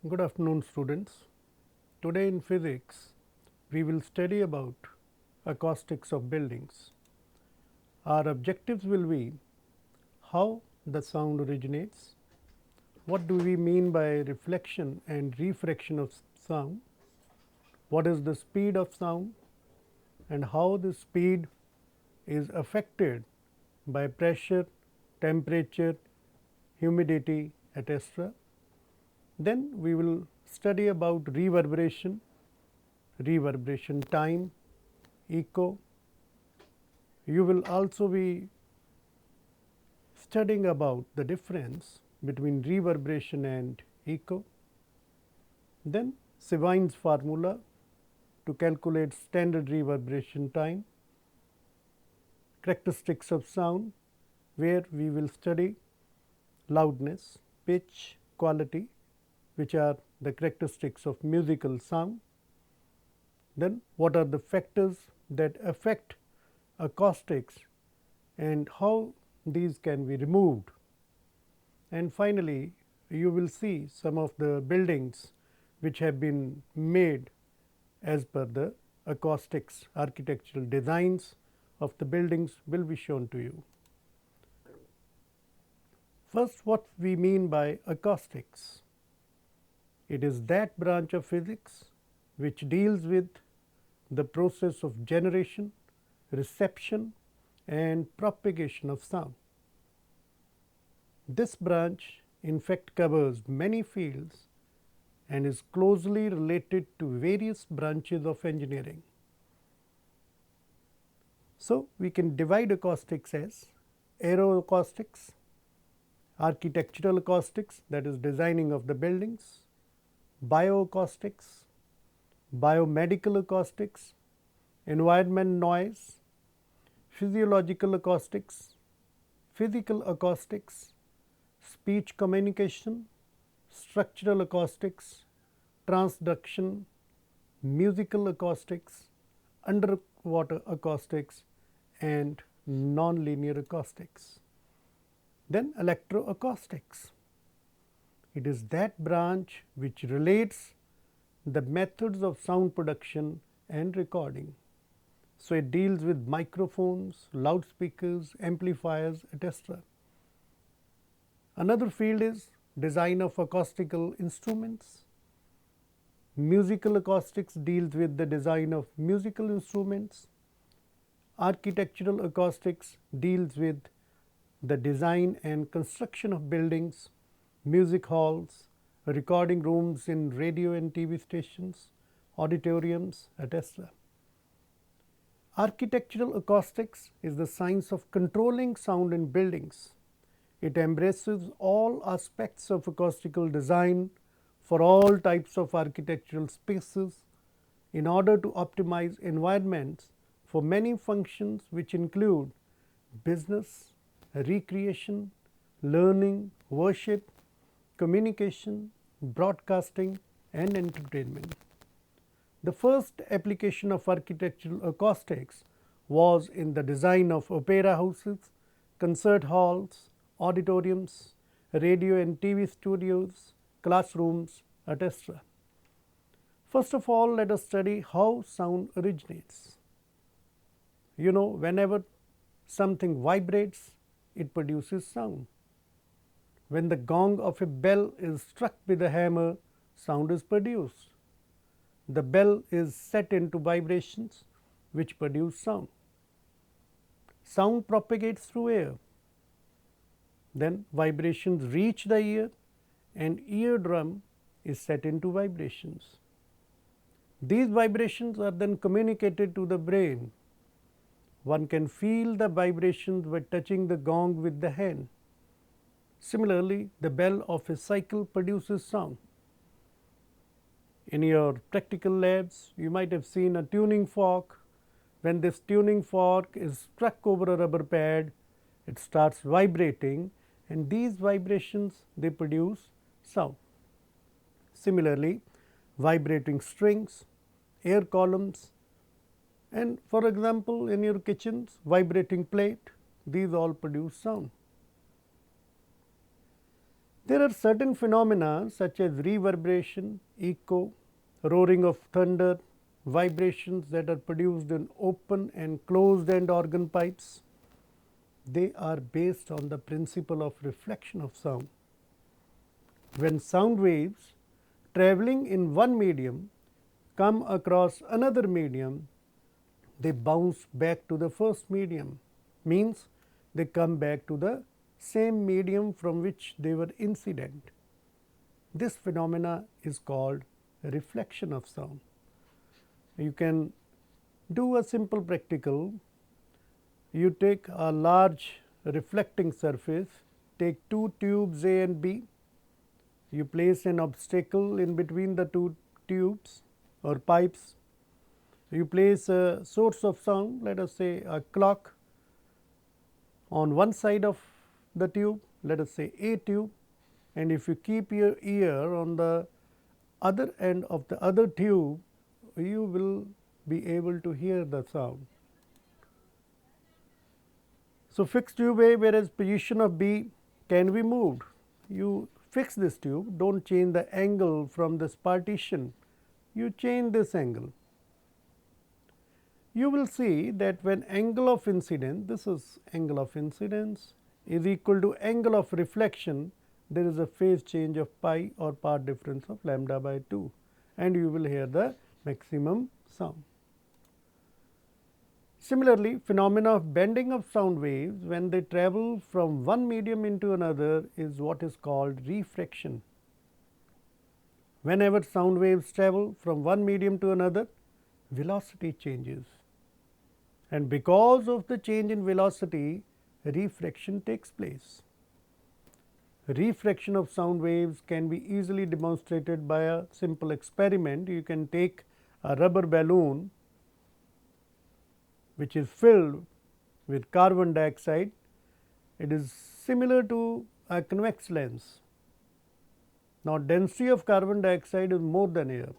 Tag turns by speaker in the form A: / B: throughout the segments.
A: Good afternoon, students. Today in physics, we will study about acoustics of buildings. Our objectives will be how the sound originates, what do we mean by reflection and refraction of sound, what is the speed of sound, and how the speed is affected by pressure, temperature, humidity, etc. Then we will study about reverberation, reverberation time, echo. You will also be studying about the difference between reverberation and echo. Then Sevine's formula to calculate standard reverberation time, characteristics of sound, where we will study loudness, pitch, quality, which are the characteristics of musical sound. Then what are the factors that affect acoustics and how these can be removed. And finally, you will see some of the buildings which have been made as per the acoustics. Architectural designs of the buildings will be shown to you. First, what we mean by acoustics. It is that branch of physics which deals with the process of generation, reception and propagation of sound. This branch in fact covers many fields and is closely related to various branches of engineering. So, we can divide acoustics as aeroacoustics, architectural acoustics, that is designing of the buildings, bioacoustics, biomedical acoustics, environment noise, physiological acoustics, physical acoustics, speech communication, structural acoustics, transduction, musical acoustics, underwater acoustics and nonlinear acoustics. Then electroacoustics. It is that branch which relates the methods of sound production and recording. So, it deals with microphones, loudspeakers, amplifiers, etc. Another field is design of acoustical instruments. Musical acoustics deals with the design of musical instruments. Architectural acoustics deals with the design and construction of buildings, music halls, recording rooms in radio and TV stations, auditoriums, etc. Architectural acoustics is the science of controlling sound in buildings. It embraces all aspects of acoustical design for all types of architectural spaces in order to optimize environments for many functions which include business, recreation, learning, worship, communication, broadcasting and entertainment. The first application of architectural acoustics was in the design of opera houses, concert halls, auditoriums, radio and TV studios, classrooms, etc. First of all, let us study how sound originates. You know, whenever something vibrates, it produces sound. When the gong of a bell is struck with a hammer, sound is produced. The bell is set into vibrations which produce sound. Sound propagates through air. Then vibrations reach the ear and eardrum is set into vibrations. These vibrations are then communicated to the brain. One can feel the vibrations by touching the gong with the hand. Similarly, the bell of a cycle produces sound. In your practical labs, you might have seen a tuning fork. When this tuning fork is struck over a rubber pad, it starts vibrating and these vibrations they produce sound. Similarly, vibrating strings, air columns and for example, in your kitchens vibrating plate, these all produce sound. There are certain phenomena such as reverberation, echo, roaring of thunder, vibrations that are produced in open and closed end organ pipes. They are based on the principle of reflection of sound. When sound waves traveling in one medium come across another medium, they bounce back to the first medium, means they come back to the same medium from which they were incident. This phenomena is called reflection of sound. You can do a simple practical. You take a large reflecting surface, take two tubes A and B, you place an obstacle in between the two tubes or pipes, you place a source of sound, let us say a clock on one side of the tube, let us say A tube, and if you keep your ear on the other end of the other tube, you will be able to hear the sound. So, fixed tube A, whereas position of B can be moved. You fix this tube, do not change the angle from this partition, you change this angle. You will see that when angle of incidence, this is angle of incidence, is equal to angle of reflection, there is a phase change of pi or part difference of lambda by 2, and you will hear the maximum sound. Similarly, phenomena of bending of sound waves when they travel from one medium into another is what is called refraction. Whenever sound waves travel from one medium to another, velocity changes, and because of the change in velocity, refraction takes place. Refraction of sound waves can be easily demonstrated by a simple experiment. You can take a rubber balloon which is filled with carbon dioxide. It is similar to a convex lens. Now, density of carbon dioxide is more than air,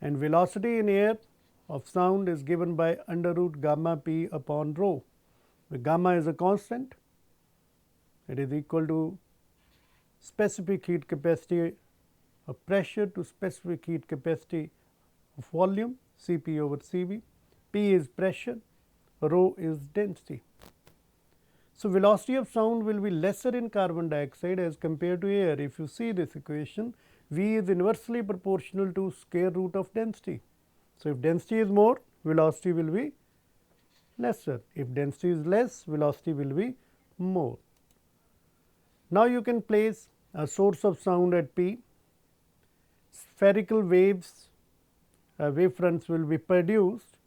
A: and velocity in air of sound is given by under root gamma p upon rho. The gamma is a constant, it is equal to specific heat capacity of pressure to specific heat capacity of volume, Cp over Cv. P is pressure, rho is density. So, velocity of sound will be lesser in carbon dioxide as compared to air. If you see this equation, V is inversely proportional to square root of density. So, if density is more, velocity will be lesser. If density is less, velocity will be more. Now, you can place a source of sound at P. Spherical waves, wavefronts will be produced,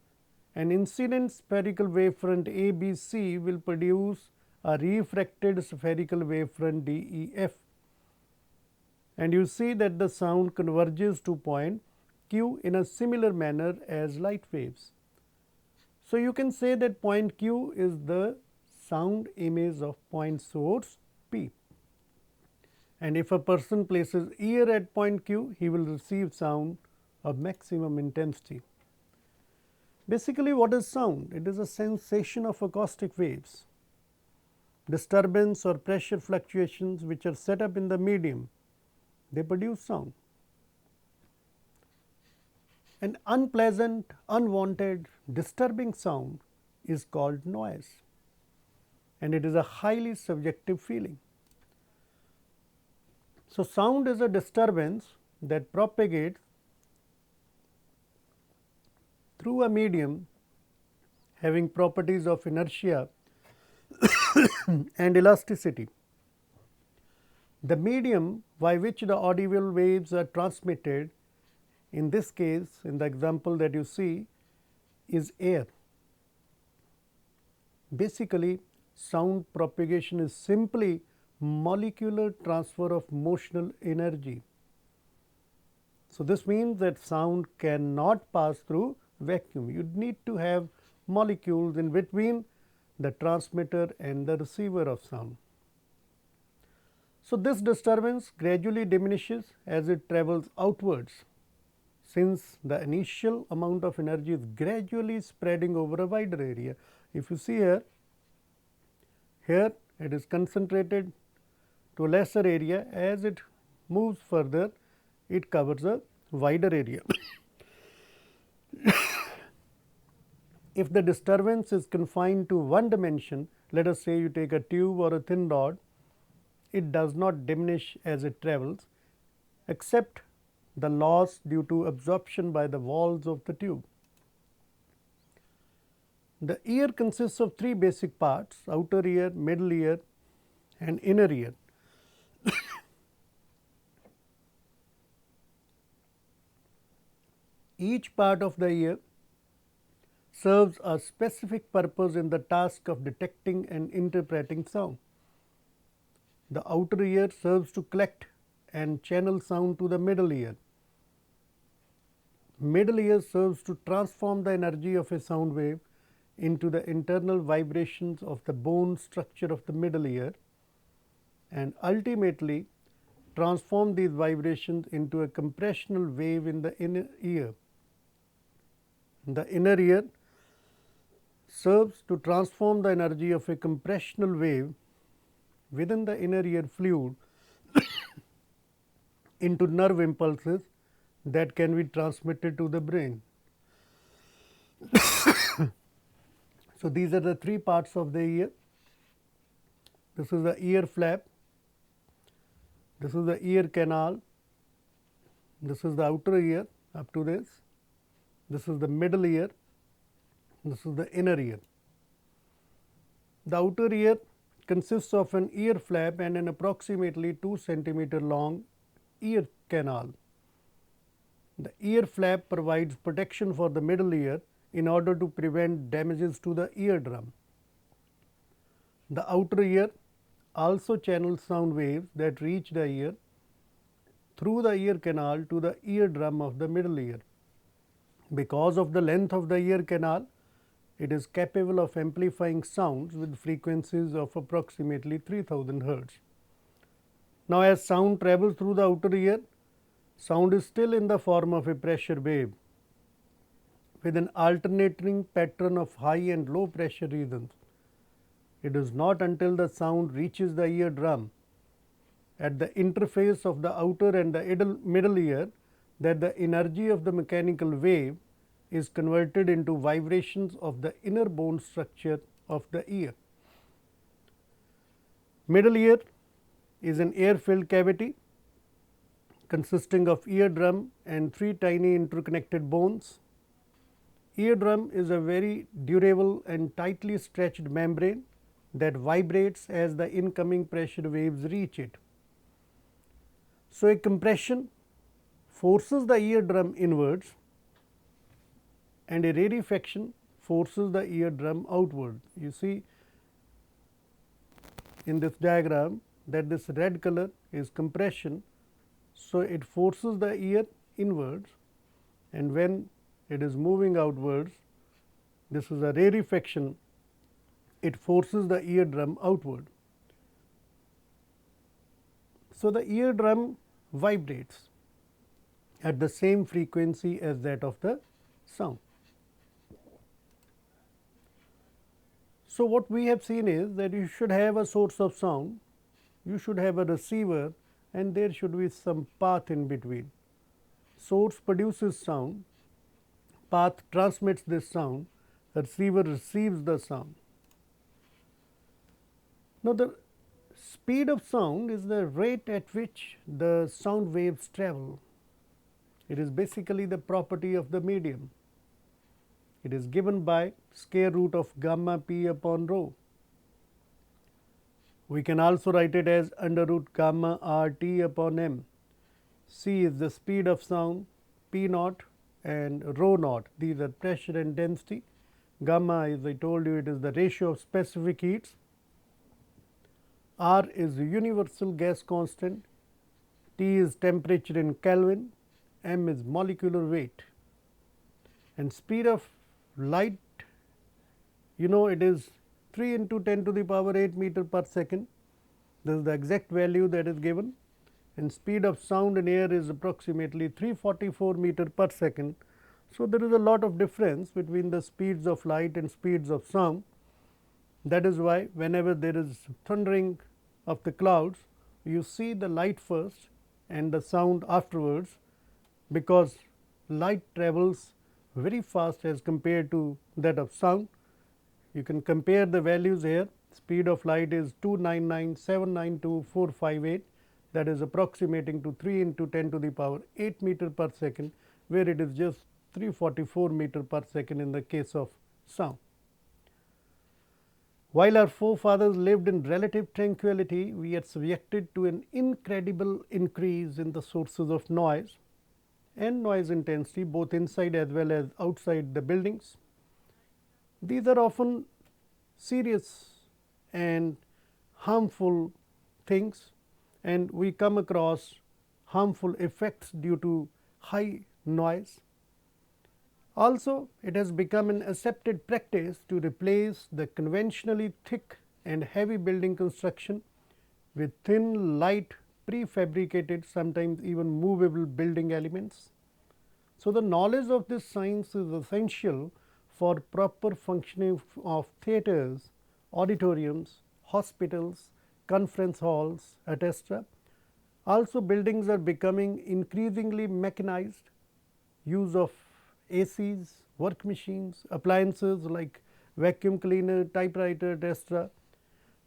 A: and incident spherical wavefront A, B, C will produce a refracted spherical wavefront D, E, F, and you see that the sound converges to point Q in a similar manner as light waves. So, you can say that point Q is the sound image of point source P, and if a person places ear at point Q, he will receive sound of maximum intensity. Basically, what is sound? It is a sensation of acoustic waves, disturbance or pressure fluctuations which are set up in the medium, they produce sound. An unpleasant, unwanted, disturbing sound is called noise, and it is a highly subjective feeling. So, sound is a disturbance that propagates through a medium having properties of inertia and elasticity. The medium by which the audible waves are transmitted, in this case, in the example that you see, is air. Basically, sound propagation is simply molecular transfer of motional energy. So, this means that sound cannot pass through vacuum. You need to have molecules in between the transmitter and the receiver of sound. So, this disturbance gradually diminishes as it travels outwards, since the initial amount of energy is gradually spreading over a wider area. If you see here it is concentrated to a lesser area. As it moves further, it covers a wider area. If the disturbance is confined to one dimension, let us say you take a tube or a thin rod, it does not diminish as it travels, except the loss due to absorption by the walls of the tube. The ear consists of three basic parts: outer ear, middle ear and inner ear. Each part of the ear serves a specific purpose in the task of detecting and interpreting sound. The outer ear serves to collect and channel sound to the middle ear. Middle ear serves to transform the energy of a sound wave into the internal vibrations of the bone structure of the middle ear, and ultimately transform these vibrations into a compressional wave in the inner ear. The inner ear serves to transform the energy of a compressional wave within the inner ear fluid into nerve impulses that can be transmitted to the brain. So, these are the three parts of the ear. This is the ear flap, this is the ear canal, this is the outer ear up to this is the middle ear, this is the inner ear. The outer ear consists of an ear flap and an approximately 2 centimeter long ear canal. The ear flap provides protection for the middle ear in order to prevent damages to the eardrum. The outer ear also channels sound waves that reach the ear through the ear canal to the eardrum of the middle ear. Because of the length of the ear canal, it is capable of amplifying sounds with frequencies of approximately 3000 hertz. Now, as sound travels through the outer ear, sound is still in the form of a pressure wave with an alternating pattern of high and low pressure regions. It is not until the sound reaches the eardrum at the interface of the outer and the middle ear that the energy of the mechanical wave is converted into vibrations of the inner bone structure of the ear. Middle ear is an air-filled cavity consisting of eardrum and three tiny interconnected bones. Eardrum is a very durable and tightly stretched membrane that vibrates as the incoming pressure waves reach it. So, a compression forces the eardrum inwards and a rarefaction forces the eardrum outward. You see in this diagram that this red color is compression. So, it forces the ear inwards, and when it is moving outwards, this is a rarefaction, it forces the eardrum outward. So, the eardrum vibrates at the same frequency as that of the sound. So, what we have seen is that you should have a source of sound, you should have a receiver, and there should be some path in between. Source produces sound, path transmits this sound, the receiver receives the sound. Now, the speed of sound is the rate at which the sound waves travel. It is basically the property of the medium. It is given by square root of gamma p upon rho. We can also write it as under root gamma r t upon m. C is the speed of sound, p naught and rho naught, these are pressure and density. Gamma, as I told you, it is the ratio of specific heats. R is the universal gas constant, T is temperature in Kelvin, m is molecular weight. And speed of light, you know, it is 3 into 10 to the power 8 meter per second. This is the exact value that is given, and speed of sound in air is approximately 344 meter per second. So, there is a lot of difference between the speeds of light and speeds of sound. That is why whenever there is thundering of the clouds, you see the light first and the sound afterwards, because light travels very fast as compared to that of sound. You can compare the values here. Speed of light is 299,792,458, that is approximating to 3 into 10 to the power 8 meter per second, where it is just 344 meter per second in the case of sound. While our forefathers lived in relative tranquility, we are subjected to an incredible increase in the sources of noise and noise intensity, both inside as well as outside the buildings. These are often serious and harmful things, and we come across harmful effects due to high noise. Also, it has become an accepted practice to replace the conventionally thick and heavy building construction with thin, light, prefabricated, sometimes even movable building elements. So, the knowledge of this science is essential for proper functioning of theatres, auditoriums, hospitals, conference halls, etc. Also, buildings are becoming increasingly mechanized. Use of ACs, work machines, appliances like vacuum cleaner, typewriter, etc.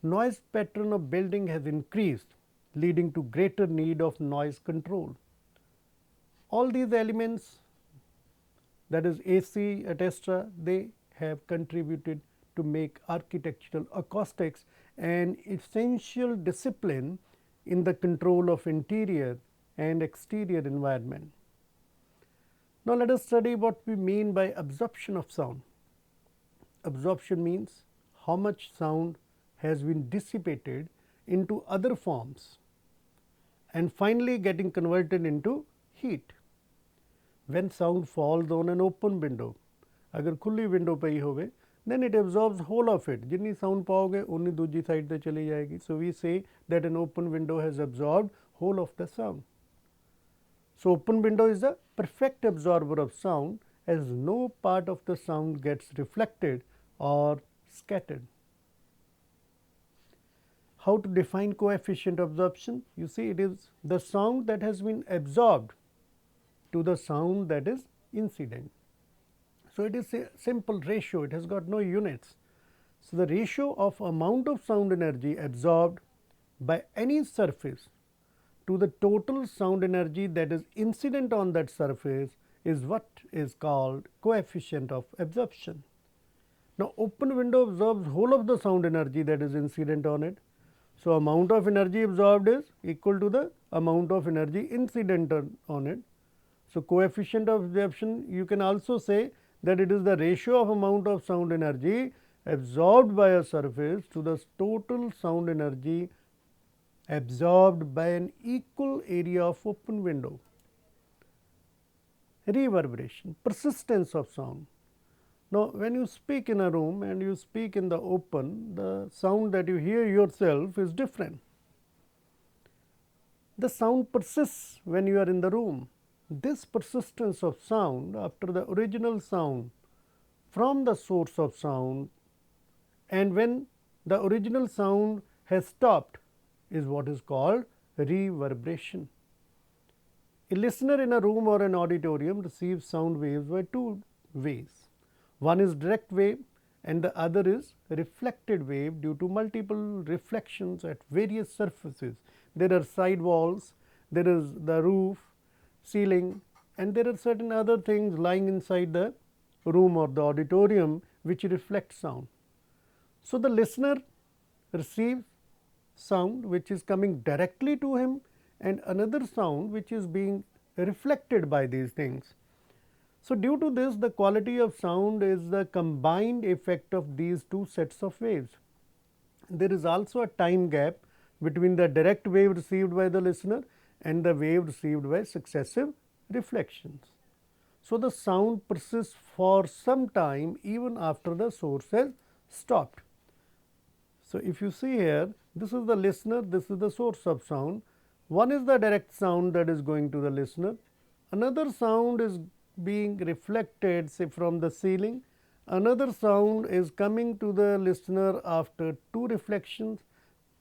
A: Noise pattern of building has increased, leading to greater need of noise control. All these elements, that is AC, etc., they have contributed to make architectural acoustics an essential discipline in the control of interior and exterior environment. Now, let us study what we mean by absorption of sound. Absorption means how much sound has been dissipated into other forms and finally getting converted into heat. When sound falls on an open window, अगर खुली window पई होवे, then it absorbs whole of it. जितनी sound पाओगे उन्नी दूसरी side पे चली जाएगी. So, we say that an open window has absorbed whole of the sound. So, open window is the perfect absorber of sound, as no part of the sound gets reflected or scattered. How to define coefficient absorption? You see, it is the sound that has been absorbed to the sound that is incident. So, it is a simple ratio, it has got no units. So, the ratio of amount of sound energy absorbed by any surface to the total sound energy that is incident on that surface is what is called coefficient of absorption. Now, open window absorbs whole of the sound energy that is incident on it. So, amount of energy absorbed is equal to the amount of energy incident on it. So, coefficient of absorption, you can also say that it is the ratio of amount of sound energy absorbed by a surface to the total sound energy absorbed by an equal area of open window. Reverberation, persistence of sound. Now, when you speak in a room and you speak in the open, the sound that you hear yourself is different. The sound persists when you are in the room. This persistence of sound after the original sound from the source of sound, and when the original sound has stopped, is what is called reverberation. A listener in a room or an auditorium receives sound waves by two ways. One is direct wave and the other is reflected wave due to multiple reflections at various surfaces. There are side walls, there is the roof, ceiling, and there are certain other things lying inside the room or the auditorium which reflect sound. So, the listener receives sound which is coming directly to him and another sound which is being reflected by these things. So, due to this, the quality of sound is the combined effect of these two sets of waves. There is also a time gap between the direct wave received by the listener and the wave received by successive reflections. So, the sound persists for some time even after the source has stopped. So, if you see here, this is the listener, this is the source of sound. One is the direct sound that is going to the listener, another sound is being reflected, say, from the ceiling, another sound is coming to the listener after two reflections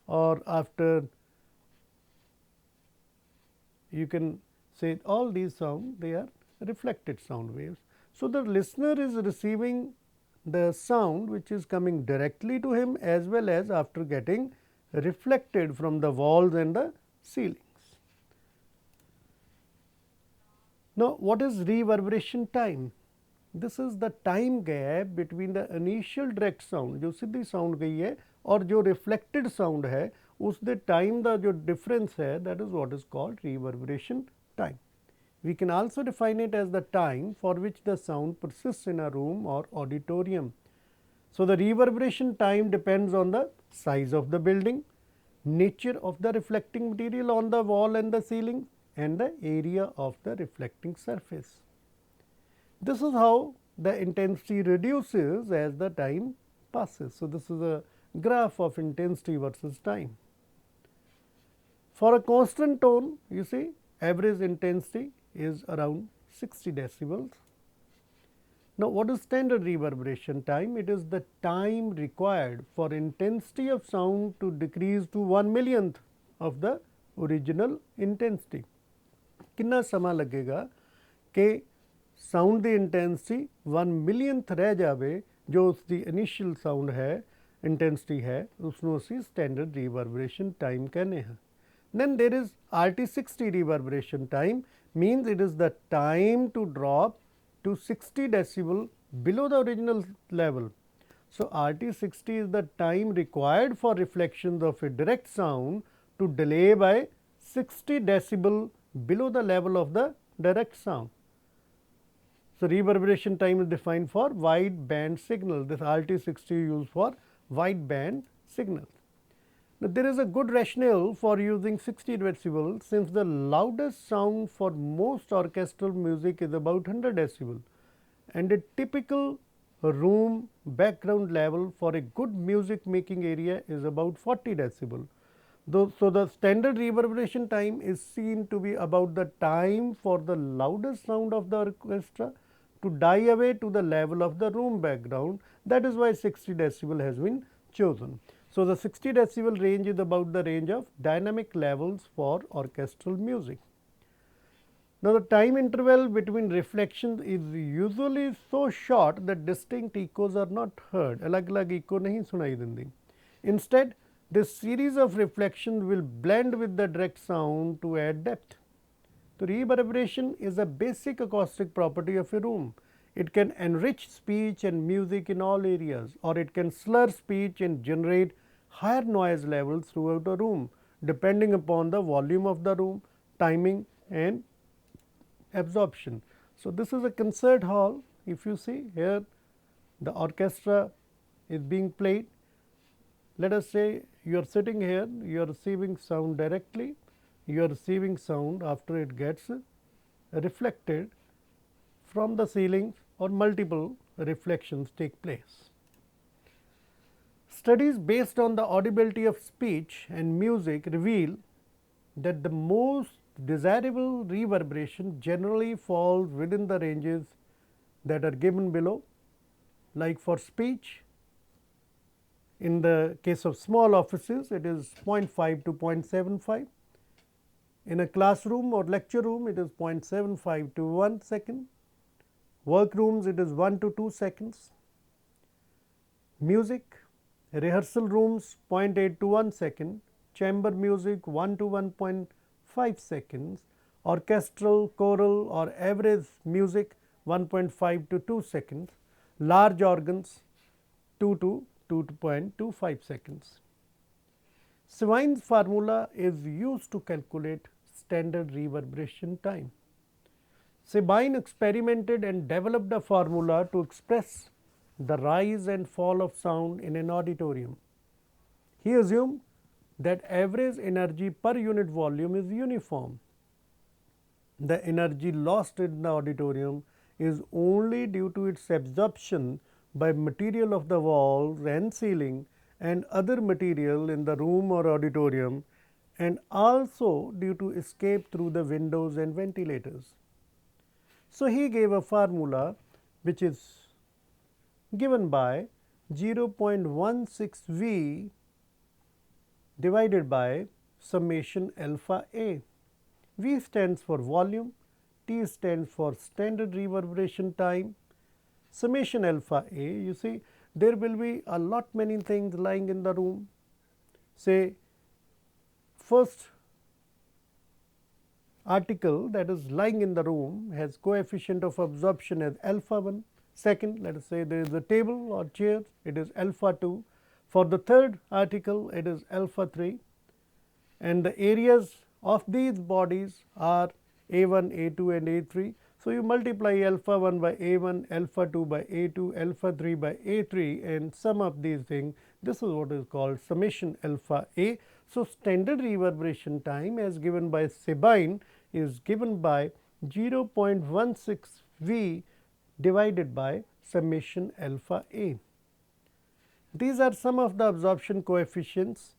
A: or after you can say all these sound, they are reflected sound waves. So, the listener is receiving the sound which is coming directly to him as well as after getting reflected from the walls and the ceilings. Now, what is reverberation time? This is the time gap between the initial direct sound, जो सीधी sound गई है, और जो reflected sound है, उसके time का जो difference है, that is what is called reverberation time. We can also define it as the time for which the sound persists in a room or auditorium. So, the reverberation time depends on the size of the building, nature of the reflecting material on the wall and the ceiling, and the area of the reflecting surface. This is how the intensity reduces as the time passes. So, this is a graph of intensity versus time. For a constant tone, you see average intensity is around 60 decibels. Now, what is standard reverberation time? It is the time required for intensity of sound to decrease to 1/1,000,000th of the original intensity. कितना समा लगेगा कि sound की intensity 1/1,000,000th रह जाए जो उसकी initial sound है इंटेंसिटी है उसनों असी स्टैंडर्ड रिवर्बरेशन टाइम कहने हैं. Then there is RT60 reverberation time, means it is the time to drop to 60 decibel below the original level. So, RT60 is the time required for reflections of a direct sound to delay by 60 decibel below the level of the direct sound. So, reverberation time is defined for wide band signal. This RT60 is used for wide band signals. Now, there is a good rationale for using 60 decibel since the loudest sound for most orchestral music is about 100 decibel and a typical room background level for a good music making area is about 40 decibel. So, the standard reverberation time is seen to be about the time for the loudest sound of the orchestra to die away to the level of the room background. That is why 60 decibel has been chosen. So, the 60 decibel range is about the range of dynamic levels for orchestral music. Now, the time interval between reflections is usually so short that distinct echoes are not heard. अलग-अलग echo नहीं सुनाई देंदी. Instead, this series of reflections will blend with the direct sound to add depth. So, reverberation is a basic acoustic property of a room. It can enrich speech and music in all areas, or it can slur speech and generate higher noise levels throughout a room depending upon the volume of the room, timing and absorption. So, this is a concert hall. If you see here the orchestra is being played. Let us say you are sitting here, you are receiving sound directly, you are receiving sound after it gets reflected from the ceilings or multiple reflections take place. Studies based on the audibility of speech and music reveal that the most desirable reverberation generally falls within the ranges that are given below. Like for speech, in the case of small offices, it is 0.5 to 0.75. In a classroom or lecture room, it is 0.75 to 1 second. Workrooms, it is 1 to 2 seconds. Music, rehearsal rooms 0.8 to 1 second. Chamber music 1 to 1.5 seconds. Orchestral, choral or average music 1.5 to 2 seconds. Large organs 2 to 2.25 seconds. Swine's formula is used to calculate standard reverberation time. Sabine experimented and developed a formula to express the rise and fall of sound in an auditorium. He assumed that average energy per unit volume is uniform. The energy lost in the auditorium is only due to its absorption by material of the walls and ceiling and other material in the room or auditorium, and also due to escape through the windows and ventilators. So, he gave a formula which is given by 0.16 V divided by summation alpha A. V stands for volume, T stands for standard reverberation time, summation alpha A. You see, there will be a lot many things lying in the room. Say, first article that is lying in the room has coefficient of absorption as alpha 1. Second, let us say there is a table or chair, it is alpha 2. For the third article, it is alpha 3, and the areas of these bodies are A1, A2 and A3. So, you multiply alpha 1 by A1, alpha 2 by A2, alpha 3 by A3 and sum up these things. This is what is called summation alpha A. So, standard reverberation time as given by Sabine is given by 0.16 V divided by summation alpha A. These are some of the absorption coefficients.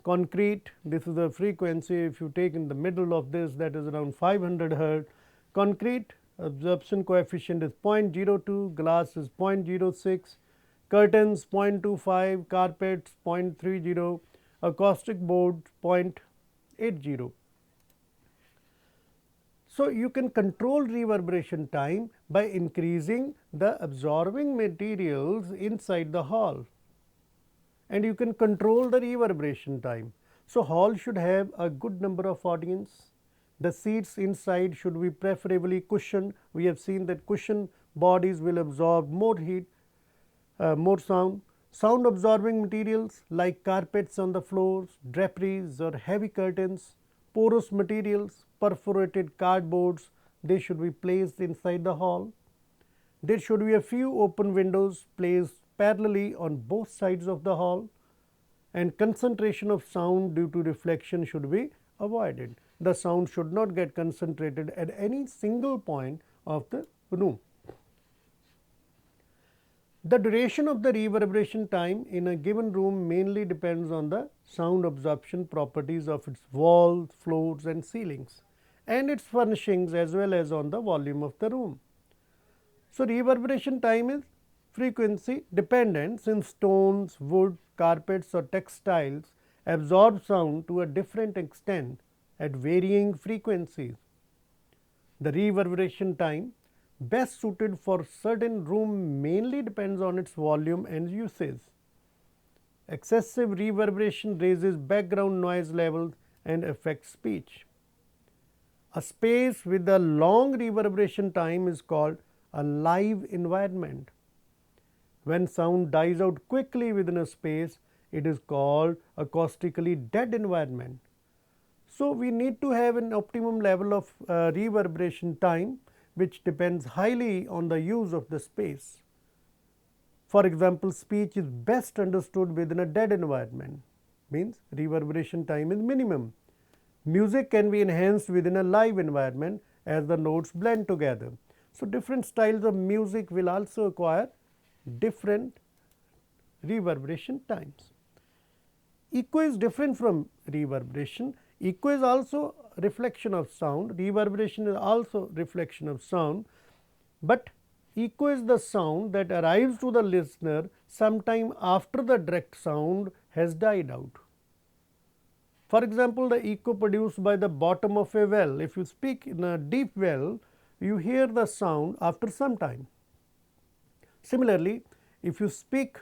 A: Concrete, this is the frequency, if you take in the middle of this, that is around 500 hertz. Concrete absorption coefficient is 0.02, glass is 0.06, curtains 0.25, carpets 0.30, acoustic board 0.80. So, you can control reverberation time by increasing the absorbing materials inside the hall, and you can control the reverberation time. So, hall should have a good number of audience. The seats inside should be preferably cushioned. We have seen that cushioned bodies will absorb more heat, more sound. Sound absorbing materials like carpets on the floors, draperies or heavy curtains, porous materials, perforated cardboards, they should be placed inside the hall. There should be a few open windows placed parallelly on both sides of the hall, and concentration of sound due to reflection should be avoided. The sound should not get concentrated at any single point of the room. The duration of the reverberation time in a given room mainly depends on the sound absorption properties of its walls, floors and ceilings, and its furnishings as well as on the volume of the room. So, reverberation time is frequency dependent, since stones, wood, carpets or textiles absorb sound to a different extent at varying frequencies. The reverberation time best suited for certain room mainly depends on its volume and usage. Excessive reverberation raises background noise levels and affects speech. A space with a long reverberation time is called a live environment. When sound dies out quickly within a space, it is called acoustically dead environment. So, we need to have an optimum level of reverberation time, which depends highly on the use of the space. For example, speech is best understood within a dead environment, means reverberation time is minimum. Music can be enhanced within a live environment as the notes blend together. So, different styles of music will also acquire different reverberation times. Echo is different from reverberation. Echo is also reflection of sound, reverberation is also reflection of sound, but echo is the sound that arrives to the listener sometime after the direct sound has died out. For example, the echo produced by the bottom of a well, if you speak in a deep well, you hear the sound after some time. Similarly, if you speak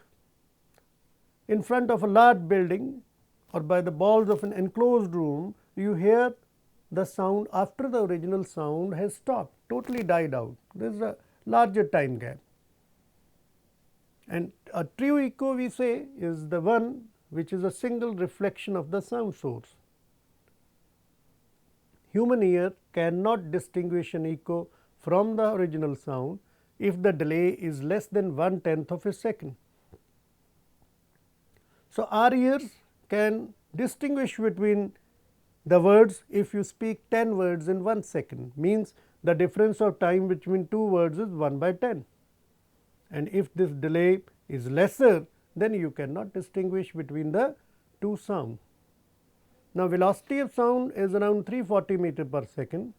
A: in front of a large building or by the walls of an enclosed room, you hear the sound after the original sound has stopped, totally died out. There is a larger time gap. And a true echo, we say, is the one which is a single reflection of the sound source. Human ear cannot distinguish an echo from the original sound if the delay is less than 1/10 of a second. So, our ears can distinguish between the words if you speak 10 words in 1 second, means the difference of time between two words is 1/10, and if this delay is lesser, then you cannot distinguish between the two sounds. Now, velocity of sound is around 340 meter per second.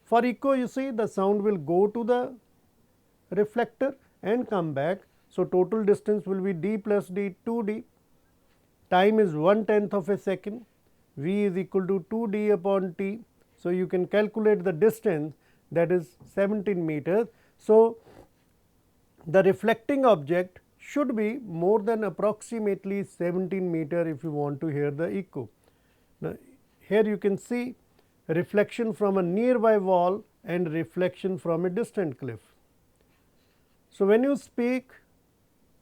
A: For echo, you see the sound will go to the reflector and come back. So, total distance will be d plus d 2d. Time is 1/10 of a second. V is equal to 2d upon t. So, you can calculate the distance, that is 17 meters. So, the reflecting object should be more than approximately 17 meter if you want to hear the echo. Now, here you can see reflection from a nearby wall and reflection from a distant cliff. So, when you speak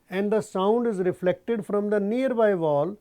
A: and the sound is reflected from the nearby wall,